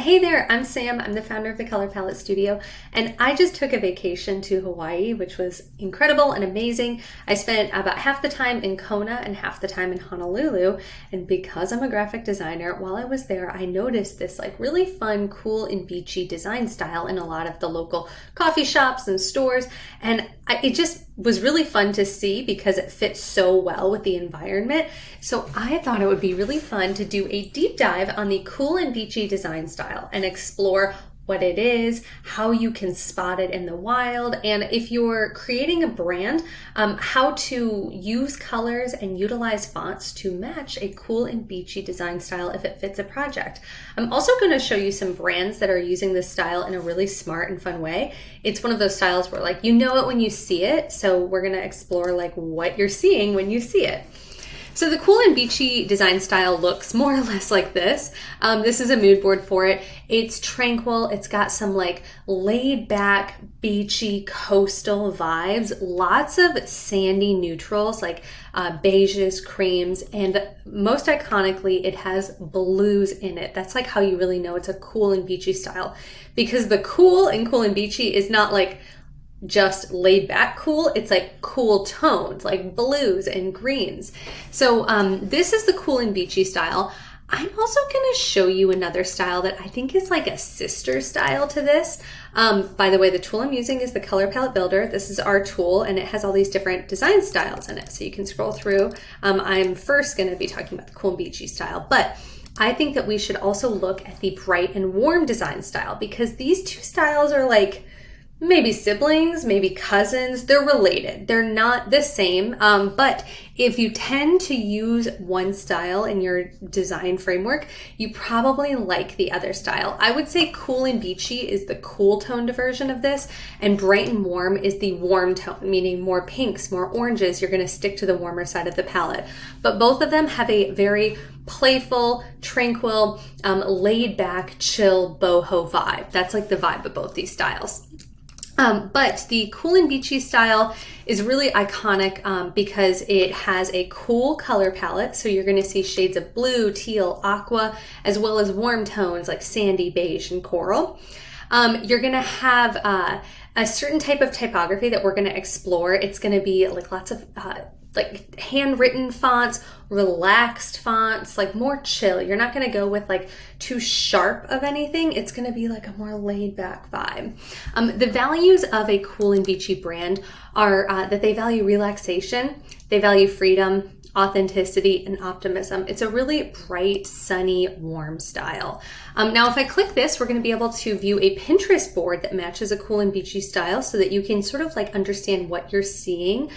Hey there, I'm Sam. I'm the founder of the Color Palette Studio, and I just took a vacation to Hawaii, which was incredible and amazing. I spent about half the time in Kona and half the time in Honolulu, and because I'm a graphic designer, while I was there, I noticed this like really fun, cool and beachy design style in a lot of the local coffee shops and stores, and it just was really fun to see because it fits so well with the environment. So I thought it would be really fun to do a deep dive on the cool and beachy design style and explore what it is, how you can spot it in the wild, and if you're creating a brand, how to use colors and utilize fonts to match a cool and beachy design style if it fits a project. I'm also going to show you some brands that are using this style in a really smart and fun way. It's one of those styles where like you know it when you see it, so we're going to explore like what you're seeing when you see it. So the cool and beachy design style looks more or less like this. This is a mood board for it. It's tranquil. It's got some like laid back, beachy, coastal vibes. Lots of sandy neutrals like beiges, creams, and most iconically, it has blues in it. That's like how you really know it's a cool and beachy style, because the cool and beachy is not like just laid back cool, it's like cool tones like blues and greens. So this is the cool and beachy style. I'm also going to show you another style that I think is like a sister style to this. By the way, the tool I'm using is the Color Palette Builder. This is our tool and it has all these different design styles in it. So you can scroll through. I'm first going to be talking about the cool and beachy style, but I think that we should also look at the bright and warm design style, because these two styles are like maybe siblings, maybe cousins. They're related. They're not the same. But if you tend to use one style in your design framework, you probably like the other style. I would say cool and beachy is the cool toned version of this, and bright and warm is the warm tone, meaning more pinks, more oranges. You're going to stick to the warmer side of the palette. But both of them have a very playful, tranquil, laid back, chill, boho vibe. That's like the vibe of both these styles. But the cool and beachy style is really iconic because it has a cool color palette. So you're going to see shades of blue, teal, aqua, as well as warm tones like sandy, beige, and coral. You're going to have a certain type of typography that we're going to explore. It's going to be like lots of like handwritten fonts, relaxed fonts, like more chill. You're not going to go with like too sharp of anything. It's going to be like a more laid back vibe. The values of a cool and beachy brand are that they value relaxation, they value freedom, authenticity, and optimism. It's a really bright, sunny, warm style. Now, if I click this, we're going to be able to view a Pinterest board that matches a cool and beachy style so that you can sort of like understand what you're seeing.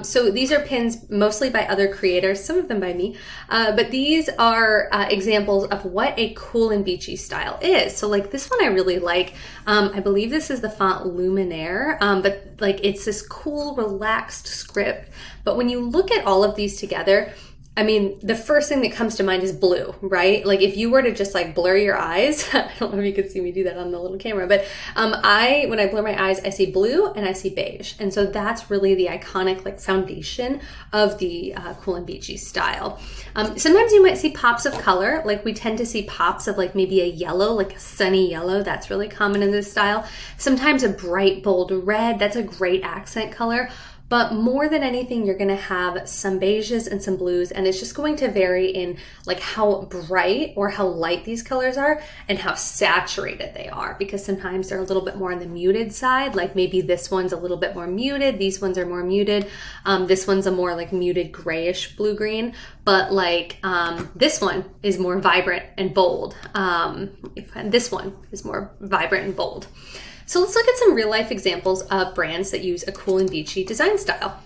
So these are pins mostly by other creators, some of them by me, but these are examples of what a cool and beachy style is. So like this one I really like. I believe this is the font Luminaire, but like it's this cool, relaxed script. But when you look at all of these together, I mean, the first thing that comes to mind is blue, right? Like if you were to just like blur your eyes, I don't know if you could see me do that on the little camera, but when I blur my eyes, I see blue and I see beige. And so that's really the iconic like foundation of the cool and beachy style. Sometimes you might see pops of color, like we tend to see pops of like maybe a yellow, like a sunny yellow. That's really common in this style. Sometimes a bright, bold red. That's a great accent color. But more than anything, you're going to have some beiges and some blues, and it's just going to vary in like how bright or how light these colors are and how saturated they are, because sometimes they're a little bit more on the muted side. Like maybe this one's a little bit more muted. These ones are more muted. This one's a more like muted grayish blue-green, but like this one is more vibrant and bold. This one is more vibrant and bold. So let's look at some real life examples of brands that use a cool and beachy design style.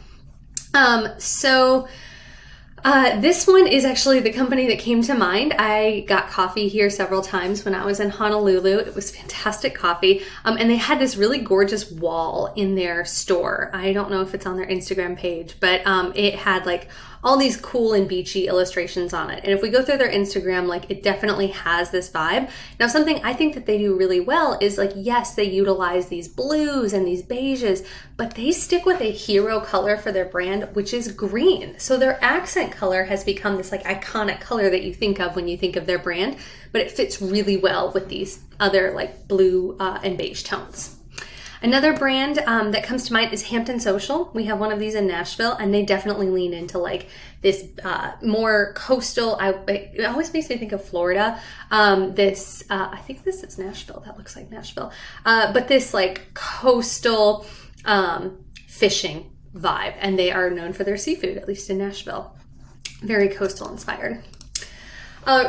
This one is actually the company that came to mind. I got coffee here several times when I was in Honolulu. It was fantastic coffee. And they had this really gorgeous wall in their store. I don't know if it's on their Instagram page, but it had like all these cool and beachy illustrations on it. And if we go through their Instagram, like it definitely has this vibe. Now, something I think that they do really well is like, yes, they utilize these blues and these beiges, but they stick with a hero color for their brand, which is green. So their accent color has become this like iconic color that you think of when you think of their brand, but it fits really well with these other like blue and beige tones. Another brand that comes to mind is Hampton Social. We have one of these in Nashville, and they definitely lean into like this more coastal. It always makes me think of Florida. I think this is Nashville. That looks like Nashville. But this like coastal fishing vibe, and they are known for their seafood, at least in Nashville. Very coastal inspired.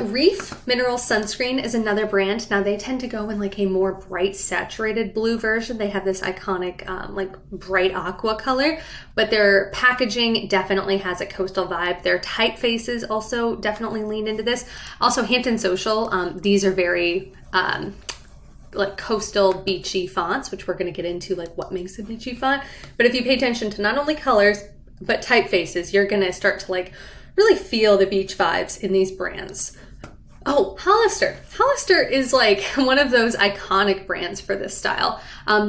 Reef Mineral Sunscreen is another brand. Now they tend to go in like a more bright saturated blue version. They have this iconic like bright aqua color, but their packaging definitely has a coastal vibe. Their typefaces also definitely lean into this. Also Hampton Social, these are very like coastal beachy fonts, which we're going to get into like what makes a beachy font. But if you pay attention to not only colors, but typefaces, you're going to start to like really feel the beach vibes in these brands. Oh, Hollister. Hollister is like one of those iconic brands for this style.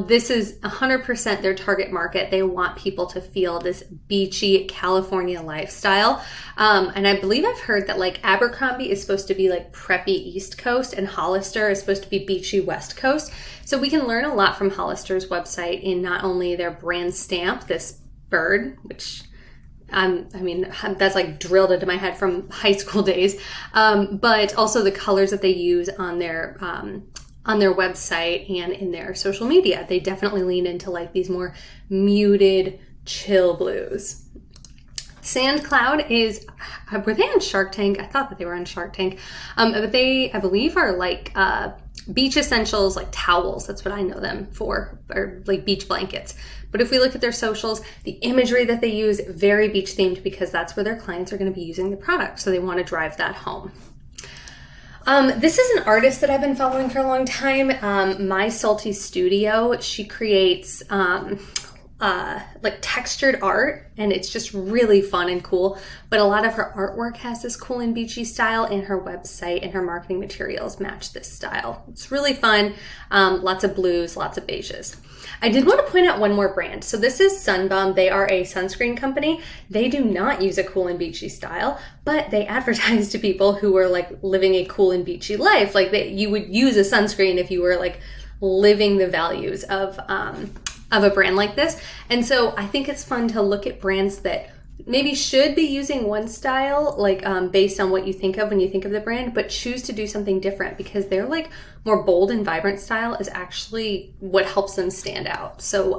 This is 100% their target market. They want people to feel this beachy California lifestyle. And I believe I've heard that like Abercrombie is supposed to be like preppy East Coast and Hollister is supposed to be beachy West Coast. So we can learn a lot from Hollister's website in not only their brand stamp, this bird, which I mean, that's like drilled into my head from high school days, but also the colors that they use on their website and in their social media. They definitely lean into like these more muted, chill blues. Sand Cloud is, were they on Shark Tank? I thought that they were on Shark Tank, but they, I believe, are like beach essentials, like towels. That's what I know them for, or like beach blankets. But if we look at their socials, the imagery that they use, very beach themed, because that's where their clients are going to be using the product. So they want to drive that home. This is an artist that I've been following for a long time. My Salty Studio. She creates like textured art, and it's just really fun and cool. But a lot of her artwork has this cool and beachy style, and her website and her marketing materials match this style. It's really fun. Lots of blues, lots of beiges. I did want to point out one more brand. So this is Sunbum. They are a sunscreen company. They do not use a cool and beachy style, but they advertise to people who are like living a cool and beachy life. Like you would use a sunscreen if you were like living the values of a brand like this. And so I think it's fun to look at brands that maybe should be using one style, like based on what you think of when you think of the brand, but choose to do something different because their like more bold and vibrant style is actually what helps them stand out. So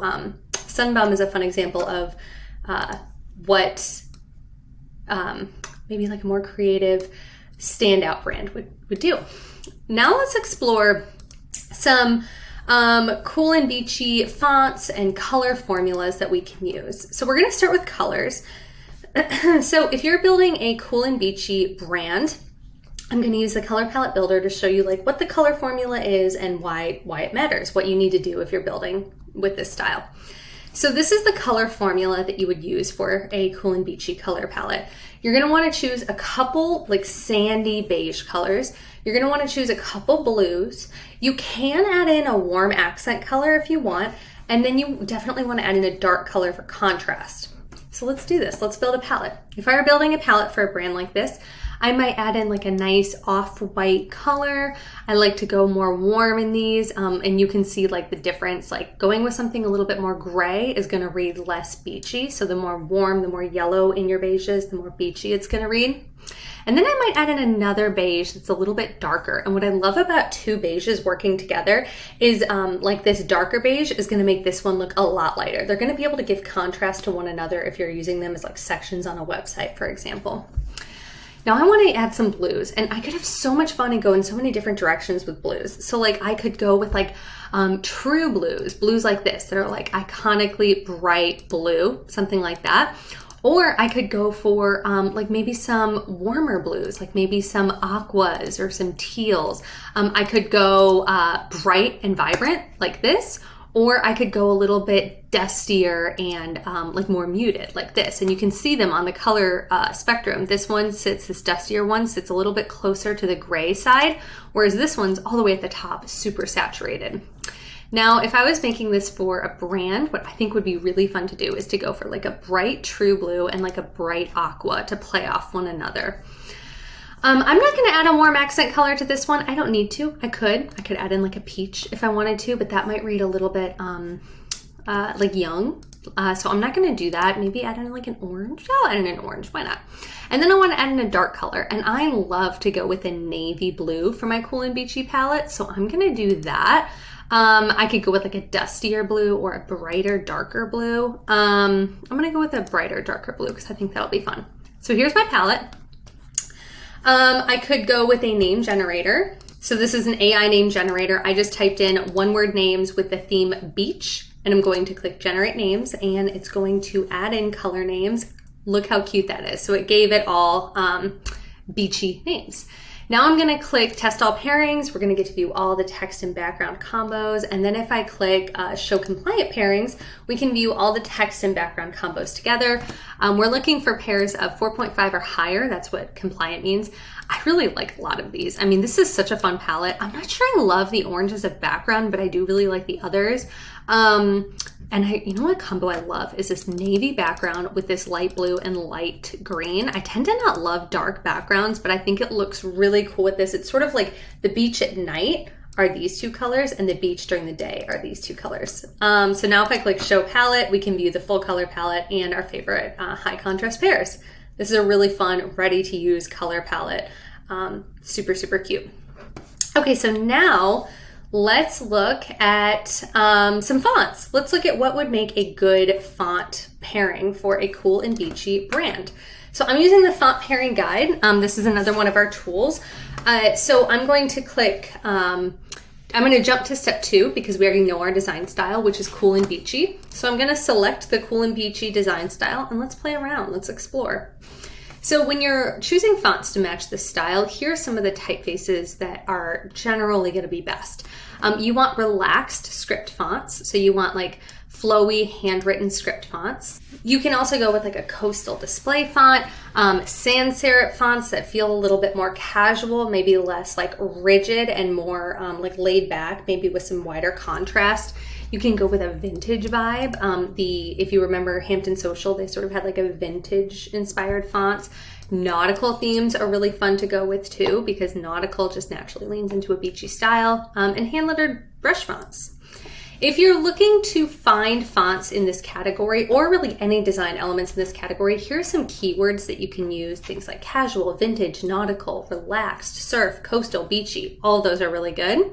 Sunbum is a fun example of what maybe like a more creative standout brand would do. Now let's explore some cool and beachy fonts and color formulas that we can use. So we're going to start with colors. So if you're building a cool and beachy brand, I'm going to use the color palette builder to show you like what the color formula is and why it matters, what you need to do if you're building with this style. So this is the color formula that you would use for a cool and beachy color palette. You're going to want to choose a couple like sandy beige colors. You're going to want to choose a couple blues. You can add in a warm accent color if you want, and then you definitely want to add in a dark color for contrast. So let's do this. Let's build a palette. If I were building a palette for a brand like this, I might add in like a nice off-white color. I like to go more warm in these, and you can see like the difference. Like going with something a little bit more gray is going to read less beachy. So the more warm, the more yellow in your beiges, the more beachy it's going to read. And then I might add in another beige that's a little bit darker. And what I love about two beiges working together is like this darker beige is going to make this one look a lot lighter. They're going to be able to give contrast to one another if you're using them as like sections on a website, for example. Now I want to add some blues, and I could have so much fun and go in so many different directions with blues. So like I could go with like true blues like this that are like iconically bright blue, something like that. Or I could go for like maybe some warmer blues, like maybe some aquas or some teals. I could go bright and vibrant like this, or I could go a little bit dustier and like more muted like this. And you can see them on the color spectrum. This dustier one sits a little bit closer to the gray side, whereas this one's all the way at the top, super saturated. Now, if I was making this for a brand, what I think would be really fun to do is to go for like a bright true blue and like a bright aqua to play off one another. I'm not going to add a warm accent color to this one. I don't need to. I could add in like a peach if I wanted to, but that might read a little bit like young. So I'm not going to do that. Maybe add in like an orange. I'll add in an orange. Why not? And then I want to add in a dark color. And I love to go with a navy blue for my Cool and Beachy palette. So I'm going to do that. I could go with like a dustier blue or a brighter, darker blue. I'm going to go with a brighter, darker blue because I think that'll be fun. So here's my palette. I could go with a name generator. So this is an AI name generator. I just typed in one-word names with the theme beach, and I'm going to click generate names, and it's going to add in color names. Look how cute that is. So it gave it all beachy names. Now I'm going to click test all pairings. We're going to get to view all the text and background combos. And then if I click show compliant pairings, we can view all the text and background combos together. We're looking for pairs of 4.5 or higher. That's what compliant means. I really like a lot of these. I mean, this is such a fun palette. I'm not sure I love the orange as a background, but I do really like the others. And you know what combo I love is this navy background with this light blue and light green. I tend to not love dark backgrounds, but I think it looks really cool with this. It's sort of like the beach at night are these two colors and the beach during the day are these two colors. So now if I click show palette, we can view the full color palette and our favorite high contrast pairs. This is a really fun, ready to use color palette. Super, super cute. Okay, so now let's look at some fonts. Let's look at what would make a good font pairing for a Cool and Beachy brand. So I'm using the font pairing guide. This is another one of our tools. So I'm going to click, I'm going to jump to step 2 because we already know our design style, which is Cool and Beachy. So I'm going to select the Cool and Beachy design style and let's play around. Let's explore. So when you're choosing fonts to match this style, here are some of the typefaces that are generally going to be best. You want relaxed script fonts. So you want like flowy handwritten script fonts. You can also go with like a coastal display font, sans serif fonts that feel a little bit more casual, maybe less like rigid and more like laid back, maybe with some wider contrast. You can go with a vintage vibe. If you remember Hampton Social, they sort of had like a vintage inspired fonts. Nautical themes are really fun to go with too, because nautical just naturally leans into a beachy style, and hand lettered brush fonts. If you're looking to find fonts in this category, or really any design elements in this category, here are some keywords that you can use. Things like casual, vintage, nautical, relaxed, surf, coastal, beachy. All of those are really good.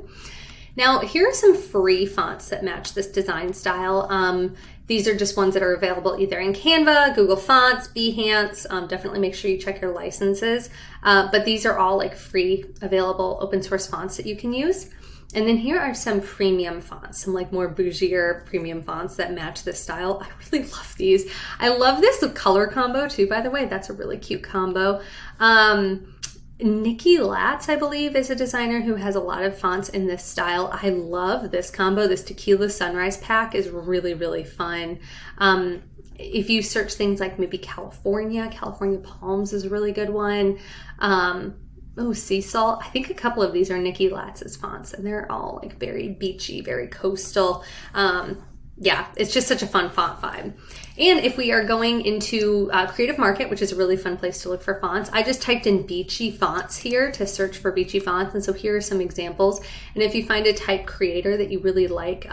Now, here are some free fonts that match this design style. These are just ones that are available either in Canva, Google Fonts, Behance. Definitely make sure you check your licenses. But these are all like free, available open source fonts that you can use. And then here are some premium fonts, some like more bougier premium fonts that match this style. I really love these. I love this color combo too, by the way. That's a really cute combo. Nikki Latz, I believe, is a designer who has a lot of fonts in this style. I love this combo. This Tequila Sunrise pack is really, really fun. If you search things like maybe California Palms is a really good one. Sea salt. I think a couple of these are Nikki Latz's fonts, and they're all like very beachy, very coastal. Yeah, it's just such a fun font vibe. And if we are going into Creative Market, which is a really fun place to look for fonts, I just typed in beachy fonts here to search for beachy fonts. And so here are some examples. And if you find a type creator that you really like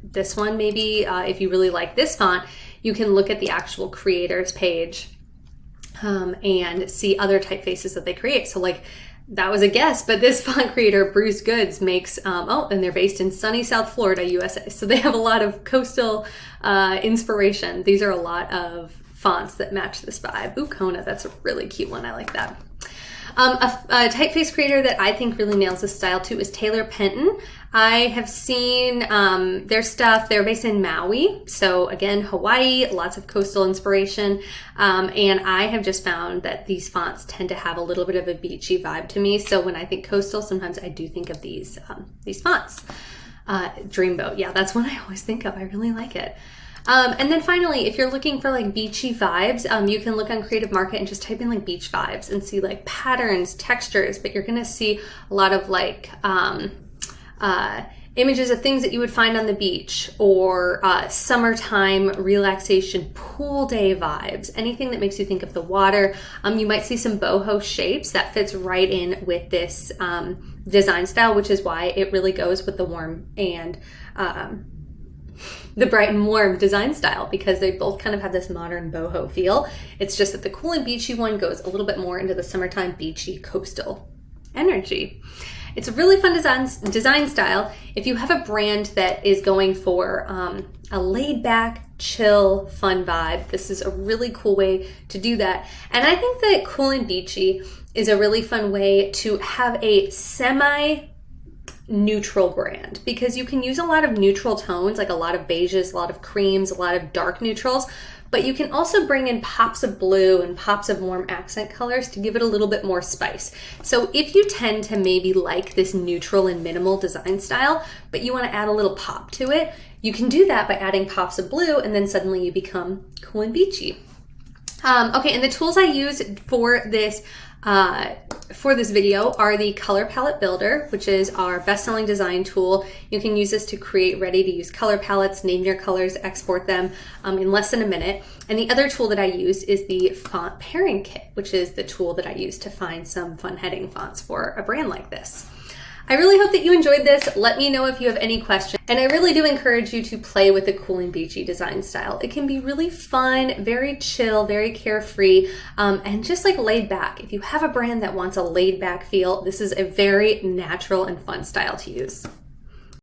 this one, maybe if you really like this font, you can look at the actual creators page and see other typefaces that they create. So like, that was a guess, but this font creator, Bruce Goods, makes, and they're based in sunny South Florida, USA. So they have a lot of coastal inspiration. These are a lot of fonts that match this vibe. Ooh, Kona, that's a really cute one. I like that. A typeface creator that I think really nails this style too is Taylor Penton. I have seen their stuff. They're based in Maui. So again, Hawaii, lots of coastal inspiration. And I have just found that these fonts tend to have a little bit of a beachy vibe to me. So when I think coastal, sometimes I do think of these fonts. Dreamboat. Yeah, that's one I always think of. I really like it. And then finally, if you're looking for like beachy vibes, you can look on Creative Market and just type in like beach vibes and see like patterns, textures, but you're gonna see a lot of like images of things that you would find on the beach, or summertime relaxation, pool day vibes, anything that makes you think of the water. You might see some boho shapes that fits right in with this design style, which is why it really goes with the warm and the bright and warm design style, because they both kind of have this modern boho feel. It's just that the Cool and Beachy one goes a little bit more into the summertime beachy coastal energy. It's a really fun design style. If you have a brand that is going for a laid back, chill, fun vibe, this is a really cool way to do that. And I think that Cool and Beachy is a really fun way to have a semi-neutral brand, because you can use a lot of neutral tones, like a lot of beiges, a lot of creams, a lot of dark neutrals, but you can also bring in pops of blue and pops of warm accent colors to give it a little bit more spice. So if you tend to maybe like this neutral and minimal design style, but you want to add a little pop to it, you can do that by adding pops of blue, and then suddenly you become Cool and Beachy. Okay, and the tools I use for this video are the Color Palette Builder, which is our best-selling design tool. You can use this to create ready-to-use color palettes, name your colors, export them in less than a minute. And the other tool that I use is the Font Pairing Kit, which is the tool that I use to find some fun heading fonts for a brand like this. I really hope that you enjoyed this. Let me know if you have any questions. And I really do encourage you to play with the Cool and Beachy design style. It can be really fun, very chill, very carefree, and just like laid back. If you have a brand that wants a laid back feel, this is a very natural and fun style to use.